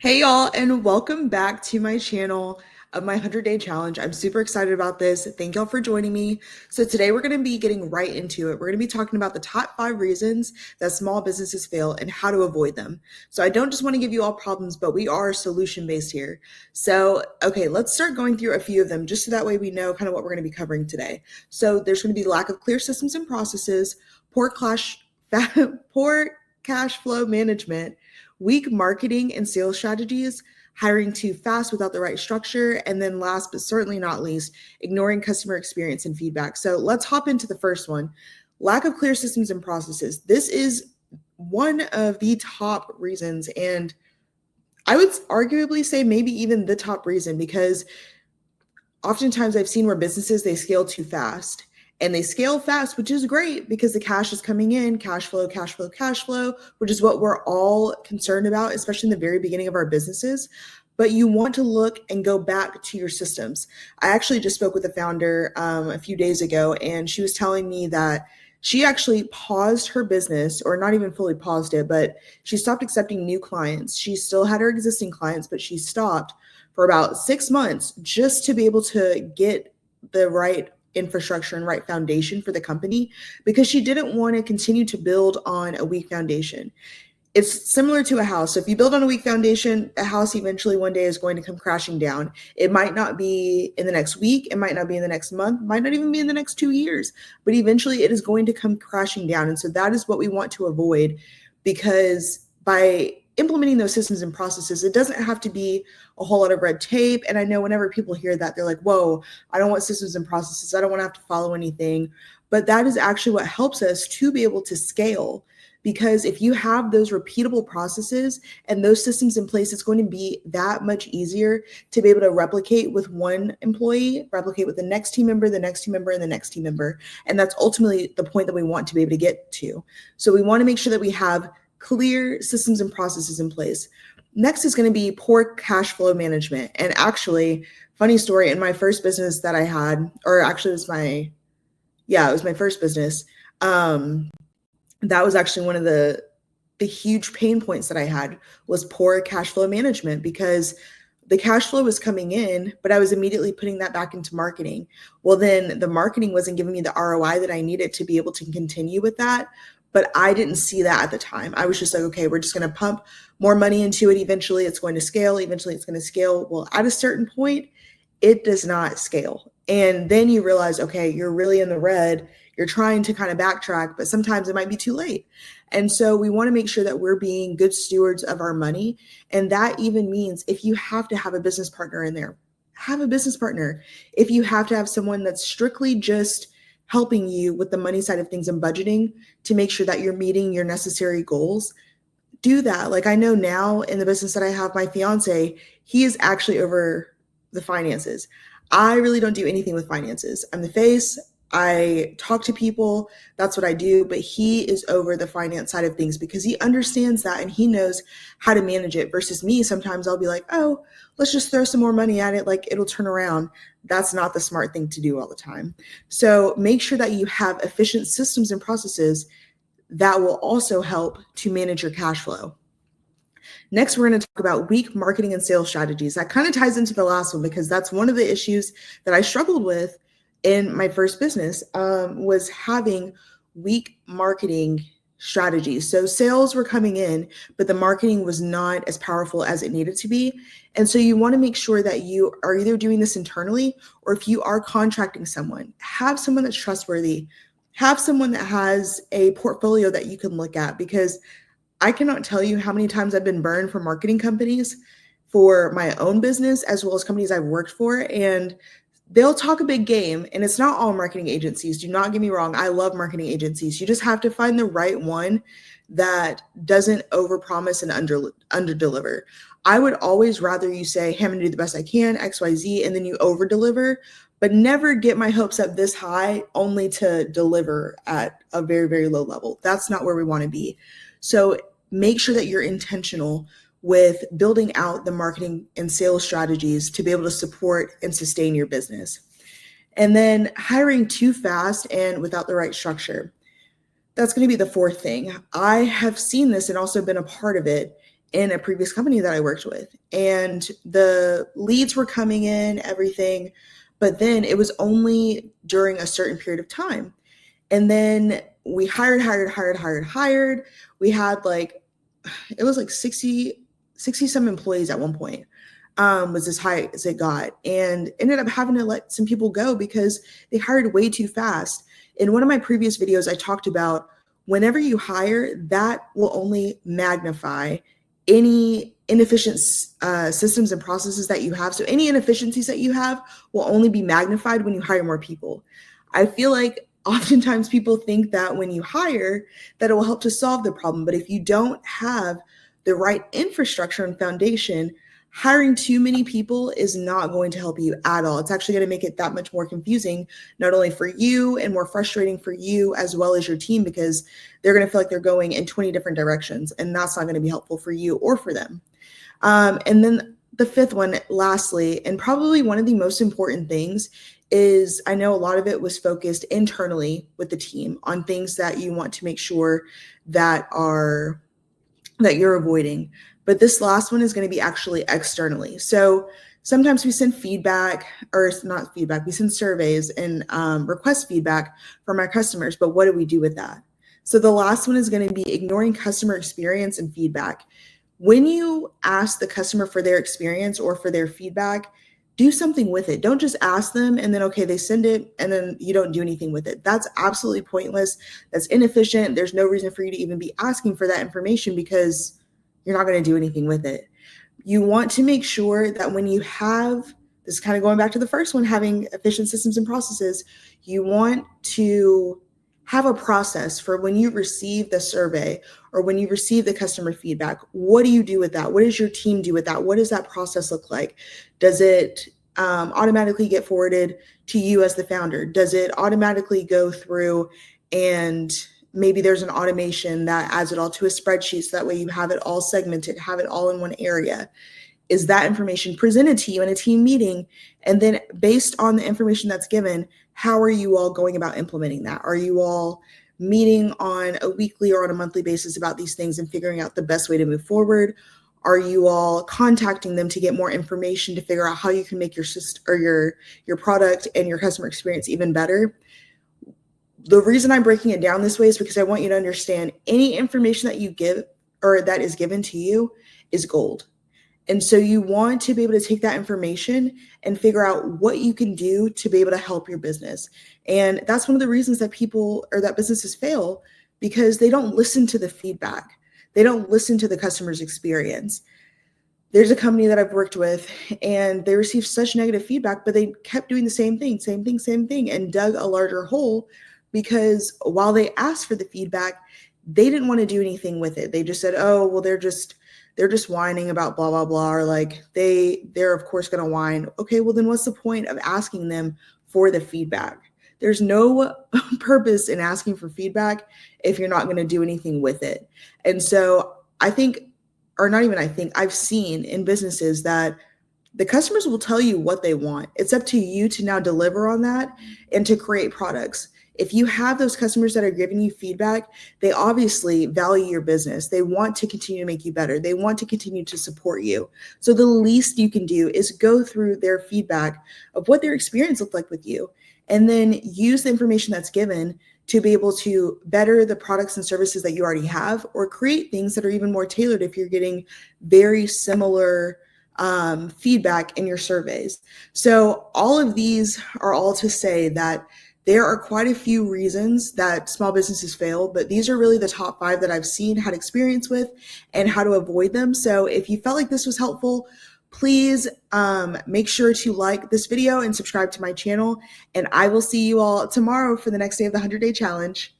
Hey y'all, and welcome back to my channel of my 100-day challenge. I'm super excited about this. Thank y'all for joining me. So today we're going to be getting right into it. We're going to be talking about the top 5 reasons that small businesses fail and how to avoid them. So I don't just want to give you all problems, but we are solution based here. So, okay, let's start going through a few of them just so that way we know kind of what we're going to be covering today. So there's going to be lack of clear systems and processes, poor cash, poor cash flow management, weak marketing and sales strategies, hiring too fast without the right structure, and then last but certainly not least, ignoring customer experience and feedback. So let's hop into the first one. Lack of clear systems and processes. This is one of the top reasons, and I would arguably say maybe even the top reason, because oftentimes I've seen where businesses they scale too fast, and they scale fast, which is great because the cash is coming in, cash flow, cash flow, cash flow, which is what we're all concerned about, especially in the very beginning of our businesses. But you want to look and go back to your systems. I actually just spoke with a founder a few days ago, and she was telling me that she actually paused her business, or not even fully paused it, but she stopped accepting new clients. She still had her existing clients, but she stopped for about 6 months just to be able to get the right infrastructure and right foundation for the company, because she didn't want to continue to build on a weak foundation. It's similar to a house. So if you build on a weak foundation, a house eventually one day is going to come crashing down. It might not be in the next week, it might not be in the next month, might not even be in the next 2 years, but eventually it is going to come crashing down. And so that is what we want to avoid, because by implementing those systems and processes, it doesn't have to be a whole lot of red tape. And I know whenever people hear that, they're like, whoa, I don't want systems and processes. I don't want to have to follow anything. But that is actually what helps us to be able to scale. Because if you have those repeatable processes and those systems in place, it's going to be that much easier to be able to replicate with one employee, replicate with the next team member, the next team member, and the next team member. And that's ultimately the point that we want to be able to get to. So we want to make sure that we have clear systems and processes in place. Next is going to be poor cash flow management. And actually, funny story, in my first business that I had, or actually it was my first business. That was actually one of the huge pain points that I had, was poor cash flow management, because the cash flow was coming in, but I was immediately putting that back into marketing. Well, then the marketing wasn't giving me the ROI that I needed to be able to continue with that. But I didn't see that at the time. I was just like, okay, we're just going to pump more money into it. Eventually it's going to scale. Eventually it's going to scale. Well, at a certain point, it does not scale. And then you realize, okay, you're really in the red. You're trying to kind of backtrack, but sometimes it might be too late. And so we want to make sure that we're being good stewards of our money. And that even means if you have to have a business partner in there, have a business partner. If you have to have someone that's strictly just helping you with the money side of things and budgeting to make sure that you're meeting your necessary goals, do that. Like, I know now in the business that I have, my fiance, he is actually over the finances. I really don't do anything with finances. I'm the face. I talk to people. That's what I do. But he is over the finance side of things because he understands that and he knows how to manage it. Versus me, sometimes I'll be like, oh, let's just throw some more money at it. Like, it'll turn around. That's not the smart thing to do all the time. So make sure that you have efficient systems and processes that will also help to manage your cash flow. Next, we're going to talk about weak marketing and sales strategies. That kind of ties into the last one, because that's one of the issues that I struggled with in my first business, was having weak marketing strategies. So sales were coming in, but the marketing was not as powerful as it needed to be. And so you want to make sure that you are either doing this internally, or if you are contracting someone, have someone that's trustworthy, have someone that has a portfolio that you can look at, because I cannot tell you how many times I've been burned from marketing companies for my own business as well as companies I've worked for. And they'll talk a big game, and it's not all marketing agencies. Do not get me wrong. I love marketing agencies. You just have to find the right one that doesn't overpromise and underdeliver. I would always rather you say, hey, I'm going to do the best I can, XYZ, and then you overdeliver, but never get my hopes up this high only to deliver at a very, very low level. That's not where we want to be. So make sure that you're intentional with building out the marketing and sales strategies to be able to support and sustain your business. And then hiring too fast and without the right structure. That's going to be the fourth thing. I have seen this and also been a part of it in a previous company that I worked with. And the leads were coming in, everything, but then it was only during a certain period of time. And then we hired. We had like, it was like 60 some employees at one point, was as high as it got, and ended up having to let some people go because they hired way too fast. In one of my previous videos, I talked about whenever you hire, that will only magnify any inefficient systems and processes that you have. So any inefficiencies that you have will only be magnified when you hire more people. I feel like oftentimes people think that when you hire, that it will help to solve the problem. But if you don't have the right infrastructure and foundation, hiring too many people is not going to help you at all. It's actually going to make it that much more confusing, not only for you and more frustrating for you as well as your team, because they're going to feel like they're going in 20 different directions, and that's not going to be helpful for you or for them. And then the fifth one, lastly, and probably one of the most important things, is I know a lot of it was focused internally with the team on things that you want to make sure that you're avoiding. But this last one is going to be actually externally. So sometimes we send feedback, or not feedback, we send surveys and request feedback from our customers. But what do we do with that? So the last one is going to be ignoring customer experience and feedback. When you ask the customer for their experience or for their feedback, do something with it. Don't just ask them and then, okay, they send it and then you don't do anything with it. That's absolutely pointless. That's inefficient. There's no reason for you to even be asking for that information because you're not going to do anything with it. You want to make sure that when you have this, kind of going back to the first one, having efficient systems and processes, you want to have a process for when you receive the survey or when you receive the customer feedback. What do you do with that? What does your team do with that? What does that process look like? Does it automatically get forwarded to you as the founder? Does it automatically go through and maybe there's an automation that adds it all to a spreadsheet so that way you have it all segmented, have it all in one area? Is that information presented to you in a team meeting? And then based on the information that's given, how are you all going about implementing that? Are you all meeting on a weekly or on a monthly basis about these things and figuring out the best way to move forward? Are you all contacting them to get more information to figure out how you can make your system or your product and your customer experience even better? The reason I'm breaking it down this way is because I want you to understand any information that you give or that is given to you is gold. And so you want to be able to take that information and figure out what you can do to be able to help your business. And that's one of the reasons that people or that businesses fail, because they don't listen to the feedback. They don't listen to the customer's experience. There's a company that I've worked with and they received such negative feedback, but they kept doing the same thing, and dug a larger hole because while they asked for the feedback, they didn't want to do anything with it. They just said, oh, well, they're just whining about blah, blah, blah, or like they're of course going to whine. Okay, well then what's the point of asking them for the feedback? There's no purpose in asking for feedback if you're not going to do anything with it. And so I think, or not even I think, I've seen in businesses that the customers will tell you what they want. It's up to you to now deliver on that and to create products. If you have those customers that are giving you feedback, they obviously value your business. They want to continue to make you better. They want to continue to support you. So the least you can do is go through their feedback of what their experience looked like with you, and then use the information that's given to be able to better the products and services that you already have, or create things that are even more tailored if you're getting very similar feedback in your surveys. So all of these are all to say that there are quite a few reasons that small businesses fail, but these are really the top 5 that I've seen, had experience with, and how to avoid them. So if you felt like this was helpful, please make sure to like this video and subscribe to my channel. And I will see you all tomorrow for the next day of the 100-day challenge.